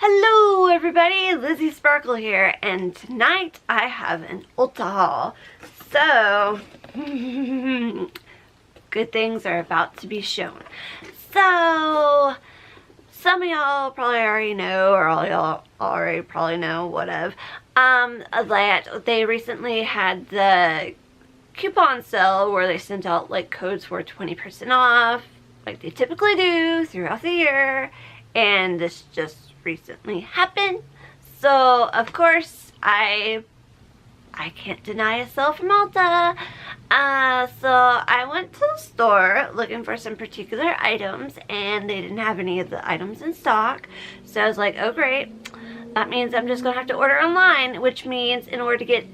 Hello everybody, Lizzy Sparkle here, and tonight I have an Ulta haul. So, good things are about to be shown. So, some of y'all probably already know, or all y'all already probably know, whatever, that they recently had the coupon sale where they sent out like codes for 20% off, like they typically do throughout the year, and this just recently happened. So of course I can't deny a sale from Ulta. So I went to the store looking for some particular items and they didn't have any of the items in stock. So I was like, oh great, that means I'm just gonna have to order online, which means in order to get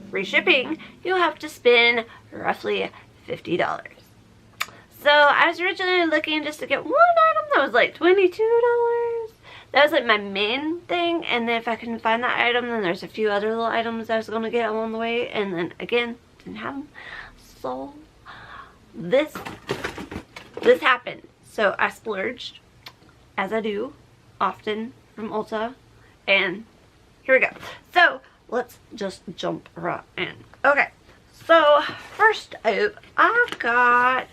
free shipping you'll have to spend roughly $50. So I was originally looking just to get one item that was like $22. That was like my main thing, and then if I couldn't find that item, then there's a few other little items I was going to get along the way, and then again, didn't have them. So this happened. So I splurged, as I do often from Ulta, and here we go. So let's just jump right in. Okay, so first up, I got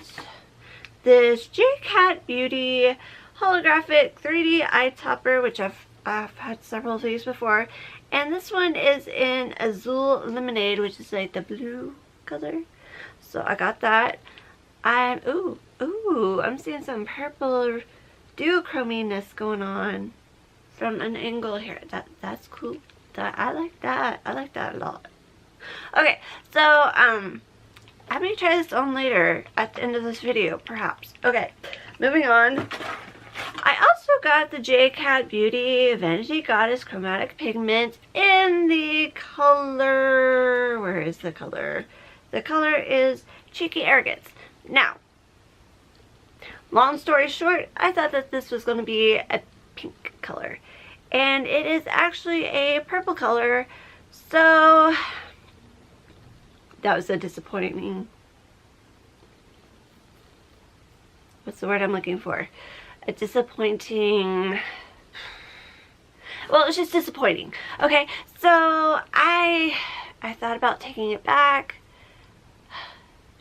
this J.Cat Beauty Holographic 3D eye topper, which I've had several of these before, and this one is in Azul Lemonade, which is like the blue color. So I got that. I'm seeing some purple duochrominess going on from an angle here. That's cool. I like that. I like that a lot. Okay, so I may try this on later at the end of this video, perhaps. Okay, moving on. I also got the J.Cat Beauty Vanity Goddess Chromatic Pigment in the color, where is the color? The color is Cheeky Arrogance. Now, long story short, I thought that this was going to be a pink color, and it is actually a purple color, so that was a disappointing, what's the word I'm looking for? A disappointing, well, it's just disappointing. Okay, so I thought about taking it back,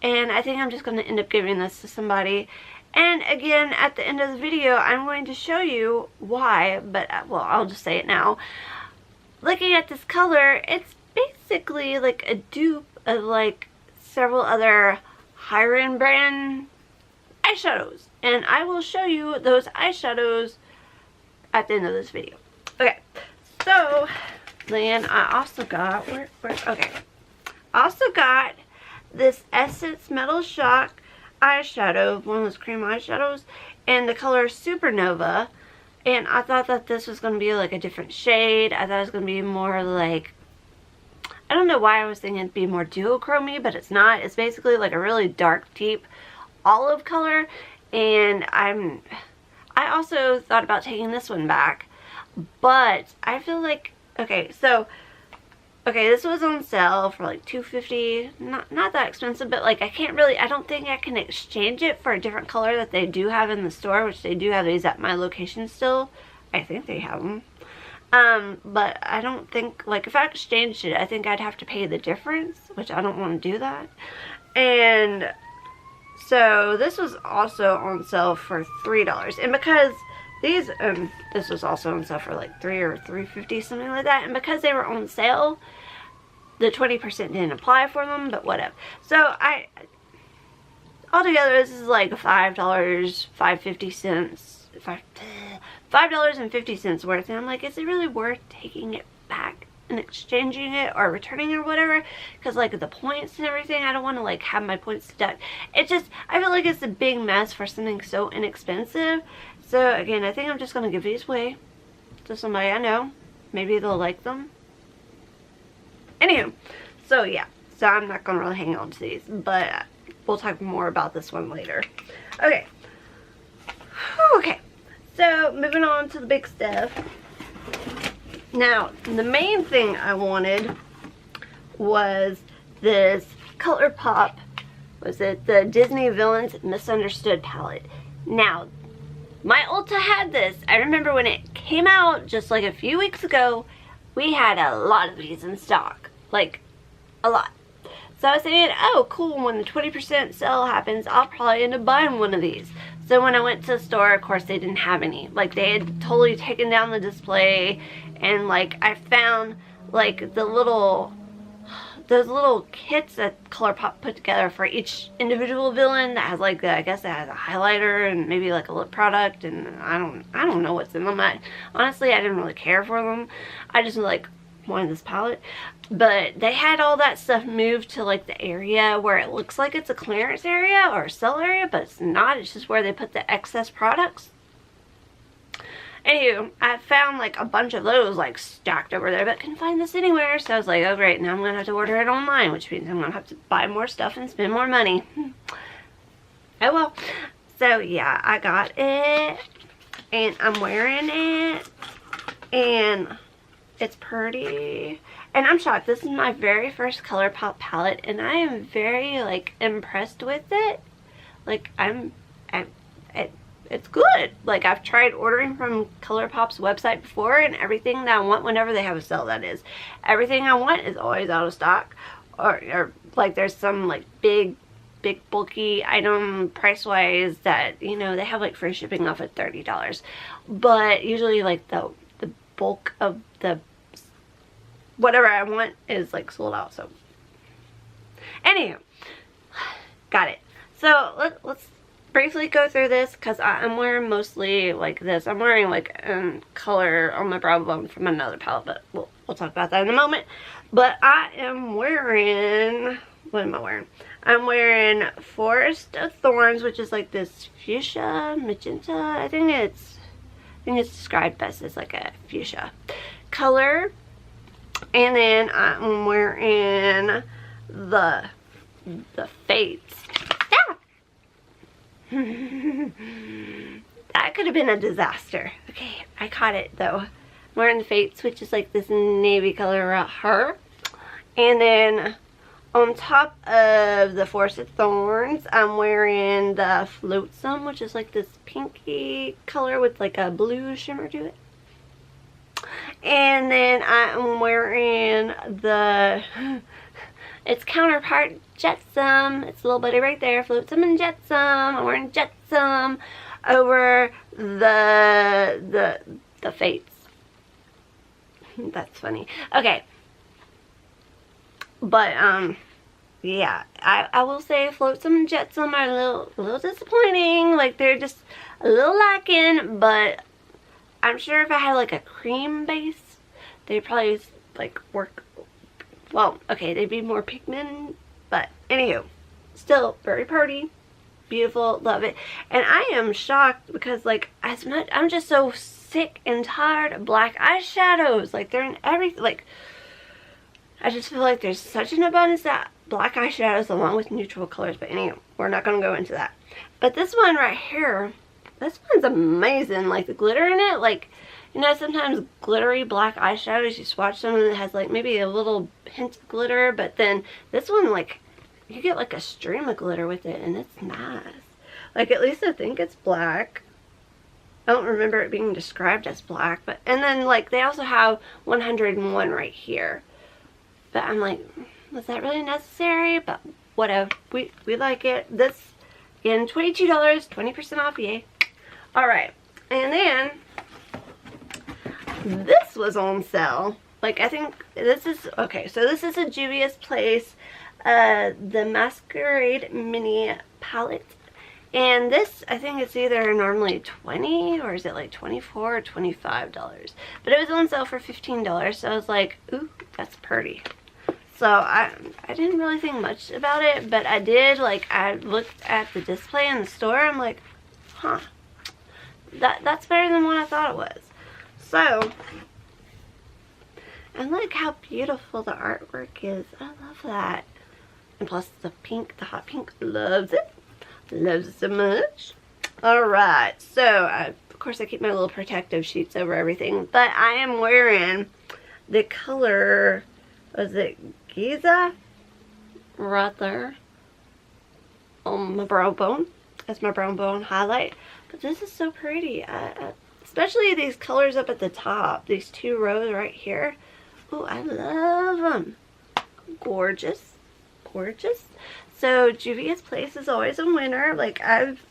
and I think I'm just going to end up giving this to somebody. And again, at the end of the video, I'm going to show you why, but well, I'll just say it now. Looking at this color, it's basically like a dupe of like several other higher end brand eyeshadows, and I will show you those eyeshadows at the end of this video. Okay, so then I also got also got this Essence Metal Shock eyeshadow, one of those cream eyeshadows, in the color Supernova, and I thought that this was going to be like a different shade. I thought it was going to be more like, I don't know why I was thinking it'd be more duochromy, but it's not. It's basically like a really dark, deep olive color, and I also thought about taking this one back, but I feel like, okay, this was on sale for like $2.50, not that expensive, but like I don't think I can exchange it for a different color that they do have in the store, which they do have these at my location still. I think they have them. But I don't think, like, if I exchanged it, I think I'd have to pay the difference, which I don't want to do that. And so this was also on sale for $3, and because these, this was also on sale for like $3 or $3.50, something like that, and because they were on sale, the 20% didn't apply for them, but whatever. So altogether this is like $5.50 worth, and I'm like, is it really worth taking it back and exchanging it or returning or whatever? Because like the points and everything, I don't want to like have my points deducted. It just, I feel like it's a big mess for something so inexpensive. So again, I think I'm just going to give these away to somebody I know. Maybe they'll like them. Anywho, so yeah, so I'm not going to really hang on to these, but we'll talk more about this one later. Okay, so moving on to the big stuff. Now, the main thing I wanted was this ColourPop, was it the Disney Villains Misunderstood palette. Now, my Ulta had this. I remember when it came out just like a few weeks ago, we had a lot of these in stock. Like, a lot. So I was thinking, oh cool, when the 20% sale happens, I'll probably end up buying one of these. So when I went to the store, of course they didn't have any. Like, they had totally taken down the display, and like I found like those little kits that ColourPop put together for each individual villain that has like I guess it has a highlighter and maybe like a lip product, and I don't know what's in them. Honestly, I didn't really care for them. I just like wanted this palette. But they had all that stuff moved to like the area where it looks like it's a clearance area or a sell area, but it's not. It's just where they put the excess products. Anywho, I found like a bunch of those like stacked over there, but couldn't find this anywhere. So I was like, oh great, now I'm gonna have to order it online, which means I'm gonna have to buy more stuff and spend more money. Oh well. So yeah, I got it, and I'm wearing it, and it's pretty. And I'm shocked. This is my very first ColourPop palette, and I am very like impressed with it. Like it's good. Like, I've tried ordering from ColourPop's website before, and everything that I want, whenever they have a sale, that is, everything I want is always out of stock, or like there's some like big bulky item price wise that, you know, they have like free shipping off at $30, but usually like the bulk of the whatever I want is like sold out. So anywho, got it. So let's briefly go through this, because I'm wearing mostly like this. I'm wearing like color on my brow bone from another palette, but we'll talk about that in a moment. But I am wearing, what am I wearing? I'm wearing Forest of Thorns, which is like this fuchsia magenta. I think it's described best as like a fuchsia color. And then I'm wearing the Fates. Yeah. That could have been a disaster. Okay, I caught it though. I'm wearing the Fates, which is like this navy color right here. And then on top of the Forest of Thorns, I'm wearing the Flotsam, which is like this pinky color with like a blue shimmer to it. And then I'm wearing the, its counterpart, Jetsam. It's a little buddy right there, Flotsam and Jetsam. I'm wearing Jetsam over the Fates. That's funny. Okay. But, yeah, I will say Flotsam and Jetsam are a little disappointing. Like, they're just a little lacking, but I'm sure if I had like a cream base, they'd probably like work, well, okay, they'd be more pigment, but anywho, still very pretty, beautiful, love it. And I am shocked because like I'm just so sick and tired of black eyeshadows. Like, they're in everything. Like, I just feel like there's such an abundance of black eyeshadows along with neutral colors, but anyway, we're not going to go into that. But this one right here, this one's amazing. Like, the glitter in it, like, you know, sometimes glittery black eyeshadows, you swatch something that has like maybe a little hint of glitter, but then this one, like, you get like a stream of glitter with it, and it's nice. Like, at least I think it's black. I don't remember it being described as black, but, and then like they also have 101 right here. But I'm like, was that really necessary? But whatever, we like it. This, again, $22, 20% off, yay. Alright, and then this was on sale. Like, I think this is, okay, so this is a Juvia's Place, the Masquerade mini palette. And this, I think it's either normally $20 or is it like $24 or $25. But it was on sale for $15, so I was like, ooh, that's pretty. So I didn't really think much about it, but I did, like, I looked at the display in the store, I'm like, huh, that's better than what I thought it was. So, and look how beautiful the artwork is. I love that. And plus the pink, the hot pink, loves it. Loves it so much. Alright, so of course I keep my little protective sheets over everything, but I am wearing the color, was it Giza? Right there on my brow bone. That's my brow bone highlight. But this is so pretty. Especially these colors up at the top. These 2 rows right here. Oh, I love them. Gorgeous. Gorgeous. So Juvia's Place is always a winner. Like, I've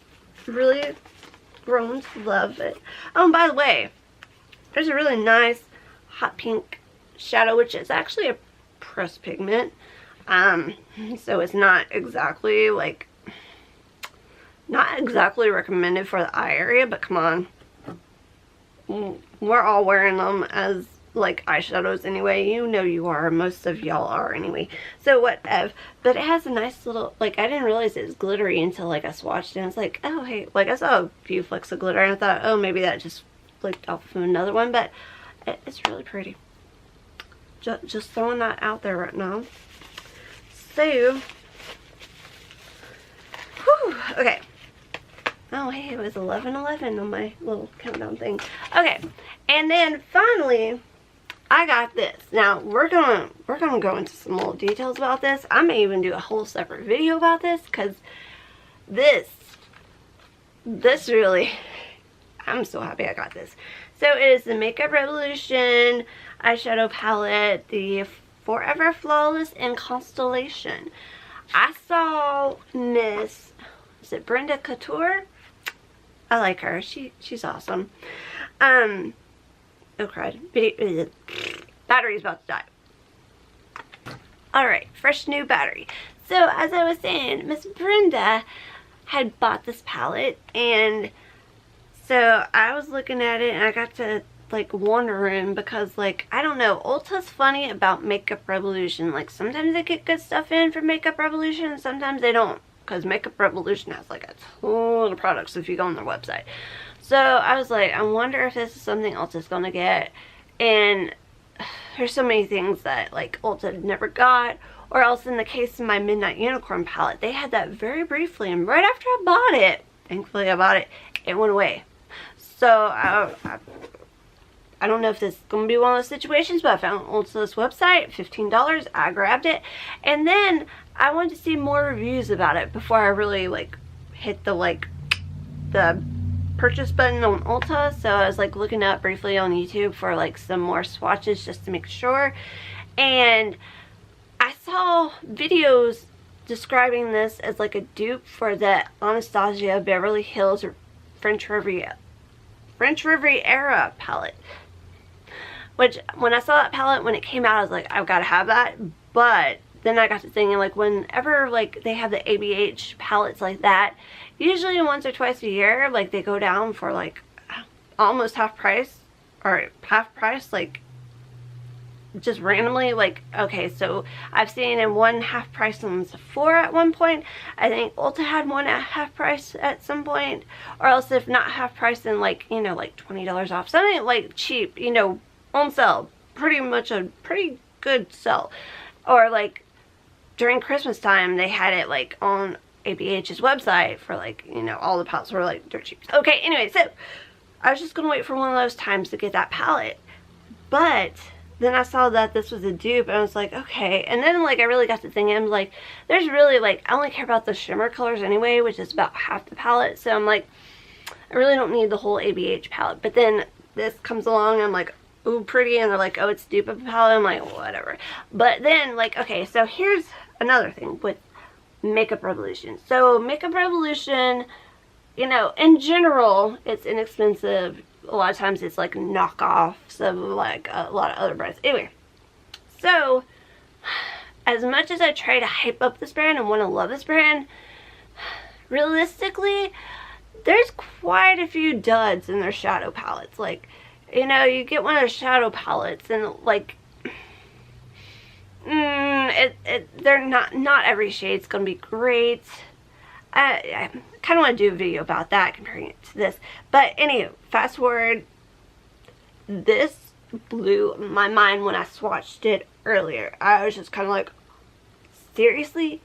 really grown to love it. Oh, and by the way, there's a really nice hot pink shadow, which is actually a pressed pigment. So it's not exactly like, not exactly recommended for the eye area, but come on. We're all wearing them as like eyeshadows anyway. You know you are. Most of y'all are anyway. So whatever. But it has a nice little, like, I didn't realize it was glittery until like I swatched it and it's like, oh hey, like I saw a few flecks of glitter and I thought, oh maybe that just flicked off from another one, but it's really pretty. Just throwing that out there right now. So, whew, okay. Oh, hey, it was 11:11 on my little countdown thing. Okay, and then finally, I got this. Now we're gonna go into some little details about this. I may even do a whole separate video about this because this really, I'm so happy I got this. So it is the Makeup Revolution eyeshadow palette, the Forever Flawless in Constellation. I saw Miss, is it Brenda Couture? I like her. She's awesome. Oh crud. Battery's about to die. Alright, fresh new battery. So as I was saying, Miss Brenda had bought this palette, and so I was looking at it and I got to like wondering because, like, I don't know, Ulta's funny about Makeup Revolution. Like, sometimes they get good stuff in for Makeup Revolution and sometimes they don't, because Makeup Revolution has like a ton of products if you go on their website. So I was like, I wonder if this is something Ulta's gonna get. And there's so many things that like Ulta never got, or else in the case of my Midnight Unicorn palette, they had that very briefly, and right after I bought it, thankfully I bought it, it went away. So I don't know if this is going to be one of those situations, but I found Ulta's website, $15, I grabbed it, and then I wanted to see more reviews about it before I really like hit the purchase button on Ulta. So I was like looking up briefly on YouTube for like some more swatches just to make sure, and I saw videos describing this as like a dupe for the Anastasia Beverly Hills French Rivieria palette. Which, when I saw that palette when it came out, I was like, I've got to have that. But then I got to thinking, like, whenever like they have the ABH palettes like that, usually once or twice a year, like they go down for like almost half price, or half price, like just randomly. Like, okay, so I've seen in one half price on Sephora at one point. I think Ulta had one at half price at some point, or else if not half price, then like, you know, like $20 off, something like cheap, you know, on sale. Pretty much a pretty good sell. Or like during Christmas time, they had it like on ABH's website for like, you know, all the palettes were like dirt cheap. Okay, anyway, so I was just gonna wait for one of those times to get that palette, but then I saw that this was a dupe and I was like, okay. And then like I really got to thinking, I'm like, there's really like, I only care about the shimmer colors anyway, which is about half the palette. So I'm like, I really don't need the whole ABH palette. But then this comes along, I'm like, ooh, pretty, and they're like, oh, it's dupe of a palette. I'm like, whatever. But then like, okay, so here's another thing with Makeup Revolution. So Makeup Revolution, you know, in general, it's inexpensive. A lot of times it's like knockoffs of like a lot of other brands. Anyway, so as much as I try to hype up this brand and want to love this brand, realistically, there's quite a few duds in their shadow palettes. Like, you know, you get one of their shadow palettes and like, they're not every shade's gonna be great. I kind of want to do a video about that, comparing it to this. But anyway, fast forward. This blew my mind when I swatched it earlier. I was just kind of like, seriously?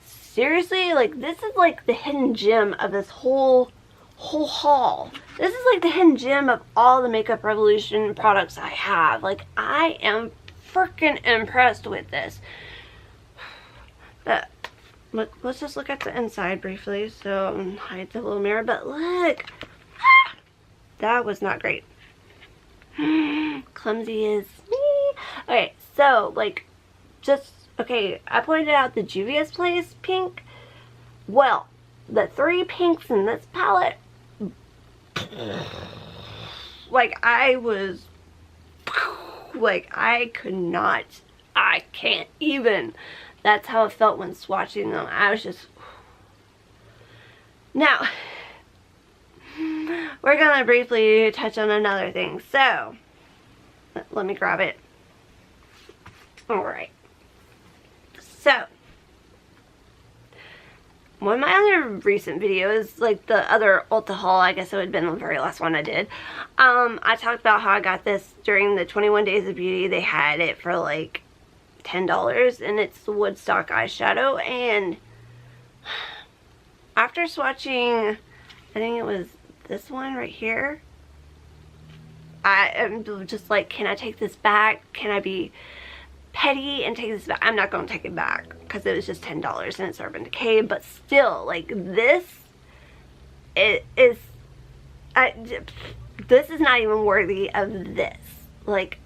Seriously? Like, this is like the hidden gem of this whole haul. This is like the hidden gem of all the Makeup Revolution products I have. Like, I am freaking impressed with this. But let's just look at the inside briefly. So hide the little mirror, but look. That was not great. Clumsy is me. Okay, so, like, just, okay, I pointed out the Juvia's Place pink. Well, the 3 pinks in this palette, like, I was, like, I can't even. That's how it felt when swatching them. I was just, now, we're gonna briefly touch on another thing. So, let me grab it. Alright. So, one of my other recent videos, like the other Ulta haul, I guess it would have been the very last one I did. I talked about how I got this during the 21 Days of Beauty. They had it for like $10, and it's the Woodstock eyeshadow. And after swatching, I think it was this one right here, I am just like, can I take this back? Can I be petty and take this back? I'm not going to take it back because it was just $10 and it's Urban Decay, but still, like, this, this is not even worthy of this. Like,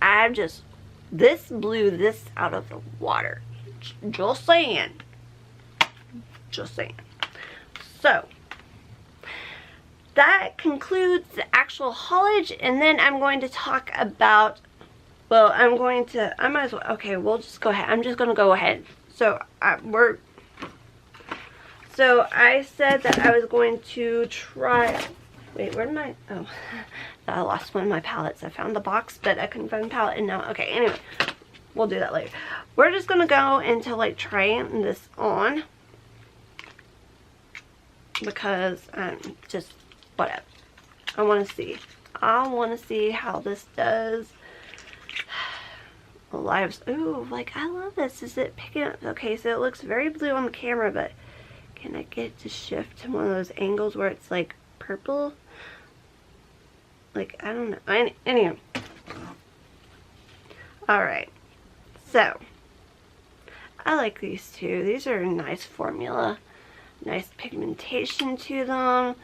this blew this out of the water. Just saying. Just saying. So, that concludes the actual haulage, and then I'm going to talk about, well, I might as well, okay, we'll just go ahead. I'm just going to go ahead. So, I said that I was going to try, wait, where did my, oh, I lost one of my palettes. I found the box, but I couldn't find the palette, and now, okay, anyway, we'll do that later. We're just going to go into, like, trying this on, because I'm just, whatever. I want to see how this does. Lives. Ooh, like, I love this. Is it picking up? Okay, so it looks very blue on the camera, but can I get it to shift to one of those angles where it's like purple? Like, I don't know. Anyway. Alright. So, I like these two. These are a nice formula. Nice pigmentation to them.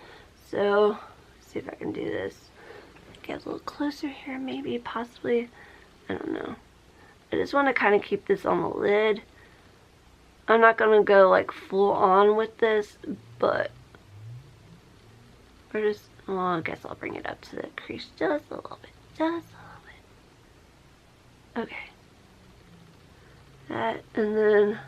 So, let's see if I can do this. Get a little closer here, maybe, possibly. I don't know. I just want to kind of keep this on the lid. I'm not going to go like full on with this, but we're just, well, I guess I'll bring it up to the crease just a little bit. Just a little bit. Okay. That, and then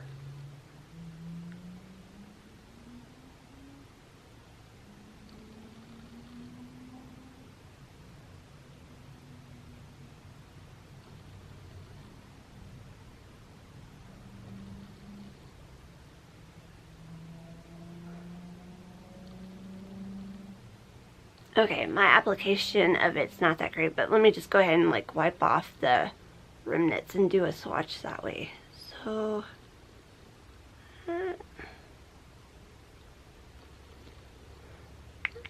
okay, my application of it's not that great, but let me just go ahead and like wipe off the remnants and do a swatch that way. So, I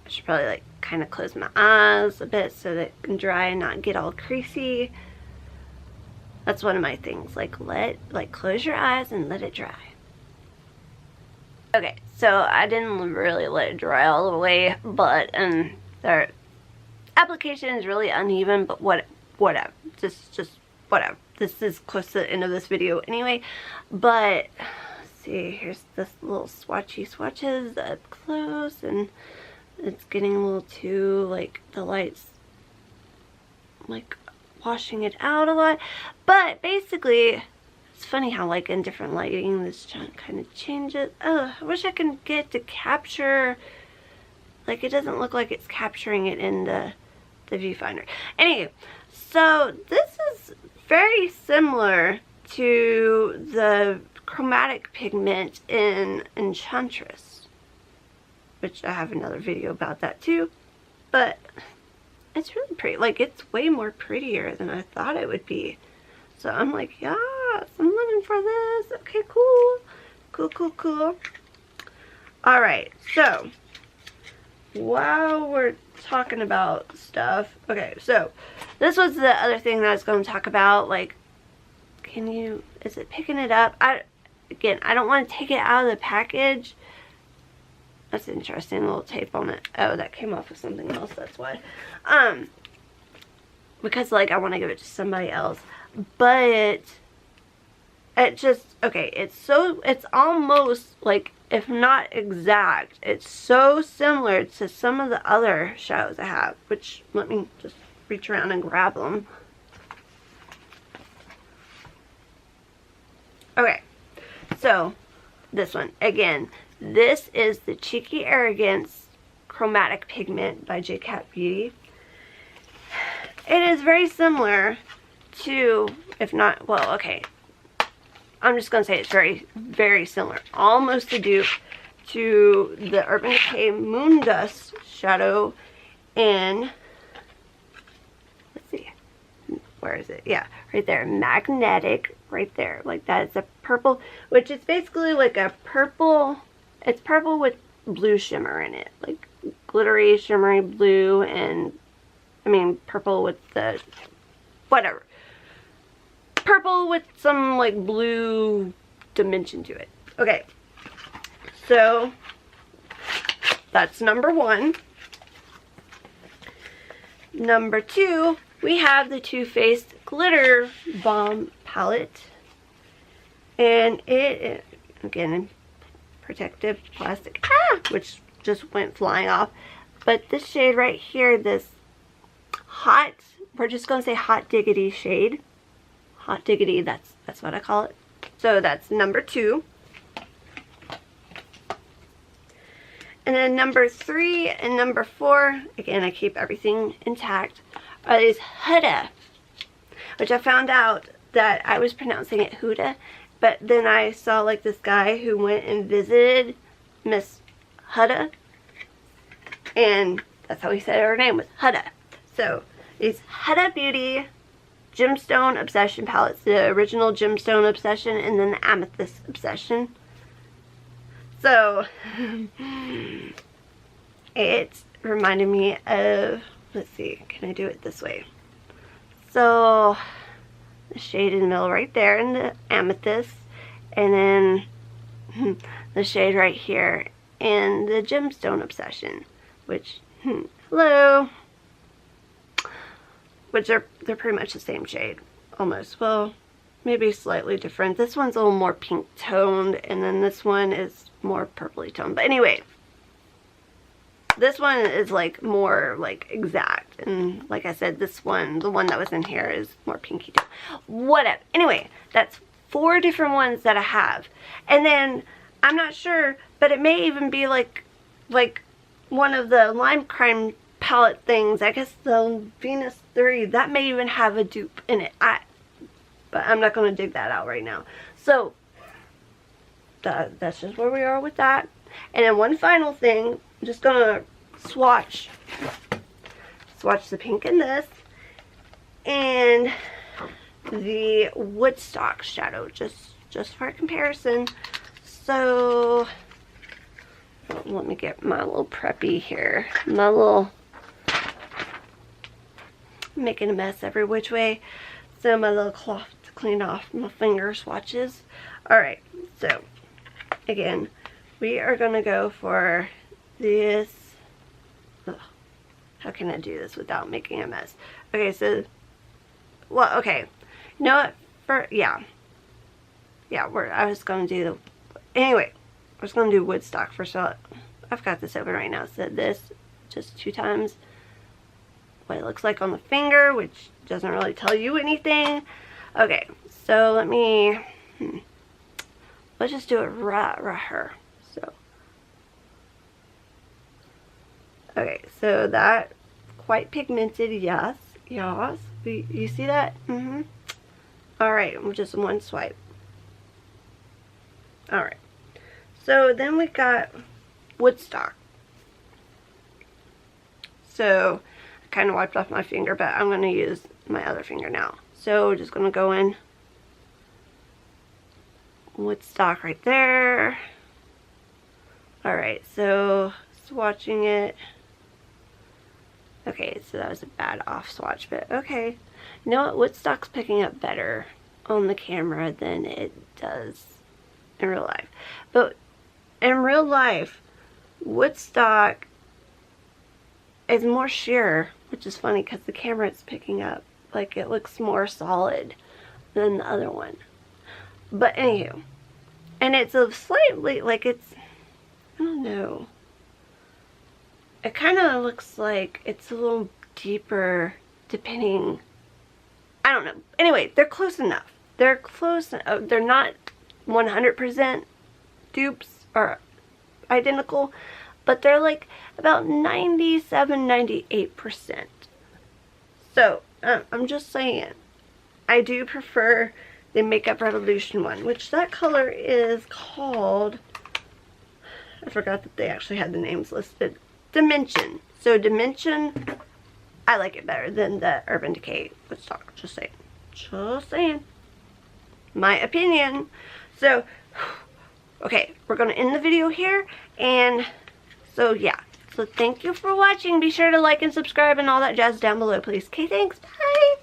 should probably like kind of close my eyes a bit so that it can dry and not get all creasy. That's one of my things, like close your eyes and let it dry. Okay, so I didn't really let it dry all the way, but the application is really uneven, but whatever. Just whatever. This is close to the end of this video anyway. But let's see, here's this little swatches up close, and it's getting a little too, like, the light's like washing it out a lot. But basically, it's funny how like in different lighting this kind of changes. Oh, I wish I could get to capture, like, it doesn't look like it's capturing it in the viewfinder. Anyway, so this is very similar to the Chromatic pigment in Enchantress, which I have another video about that too, but it's really pretty. Like, it's way more prettier than I thought it would be. So I'm like, yes, I'm living for this. Okay, cool. Cool. Alright, so while we're talking about stuff, okay, so this was the other thing that I was going to talk about. Like, is it picking it up? Again, I don't want to take it out of the package That's interesting, little tape on it. Oh, that came off of something else, that's why. Because, like, I want to give it to somebody else. But it just, okay, it's almost, like, if not exact, it's so similar to some of the other shadows I have. Which, let me just reach around and grab them. Okay, so, this one, again. This is the Cheeky Arrogance Chromatic Pigment by J.Cat Beauty. It is very similar to, if not, well, okay. I'm just going to say it's very, very similar. Almost a dupe to the Urban Decay Moon Dust shadow in, let's see, where is it? Yeah, right there. Magnetic, right there. Like that is a purple, which is basically like a purple. It's purple with blue shimmer in it. Like glittery, shimmery blue, and I mean purple with the, whatever. Purple with some like blue dimension to it. Okay. So, that's number 1. Number 2, we have the Too Faced Glitter Bomb Palette. And it, again, protective plastic, which just went flying off. But this shade right here, this hot, we're just going to say hot diggity shade. Hot diggity, that's what I call it. So that's number 2. And then number 3 and number 4, again, I keep everything intact, are these Huda, which I found out that I was pronouncing it Huda, but then I saw like this guy who went and visited Miss Huda, and that's how he said her name was Huda. So these Huda Beauty Gemstone Obsession palettes, the original Gemstone Obsession and then the Amethyst Obsession. So it reminded me of, let's see, can I do it this way? So the shade in the middle right there in the Amethyst, and then the shade right here in the Gemstone Obsession, which, hello, which they're pretty much the same shade, almost. Well, maybe slightly different. This one's a little more pink toned, and then this one is more purpley toned. But anyway, this one is like more like exact, and like I said, this one, the one that was in here, is more pinky toned. Whatever. Anyway, that's 4 different ones that I have, and then I'm not sure, but it may even be like one of the Lime Crime palette things. I guess the Venus 3, that may even have a dupe in it. But I'm not going to dig that out right now. So that's just where we are with that. And then one final thing, I'm just going to swatch the pink in this and the Woodstock shadow, just for comparison. So let me get my little preppy here, my little, making a mess every which way. So my little cloth to clean off my finger swatches. Alright, so again, we are going to go for this. Ugh, how can I do this without making a mess? Okay, so, well, okay. You know what? I was going to do the, anyway, I was going to do Woodstock first. So I've got this open right now. So this, just 2 times what it looks like on the finger, which doesn't really tell you anything. Okay, so let me, let's just do it right here. So, okay, so that quite pigmented, yes, you see that? Alright, just one swipe. Alright, so then we got Woodstock. So I kind of wiped off my finger, but I'm going to use my other finger now. So just going to go in Woodstock right there. Alright, so swatching it. Okay, so that was a bad off swatch, but okay. You know what? Woodstock's picking up better on the camera than it does in real life. But in real life, Woodstock is more sheer, which is funny because the camera is picking up. Like, it looks more solid than the other one. But anywho, and it's a slightly, like, it's, I don't know. It kind of looks like it's a little deeper depending, I don't know. Anyway, they're close enough. They're close. They're not 100% dupes or identical, but they're like about 97-98%. So, I'm just saying, I do prefer the Makeup Revolution one, which that color is called, I forgot that they actually had the names listed, Dimension. So Dimension, I like it better than the Urban Decay Woodstock, just saying. Just saying. My opinion. So, okay, we're going to end the video here, and so yeah. So thank you for watching. Be sure to like and subscribe and all that jazz down below, please. Okay, thanks. Bye.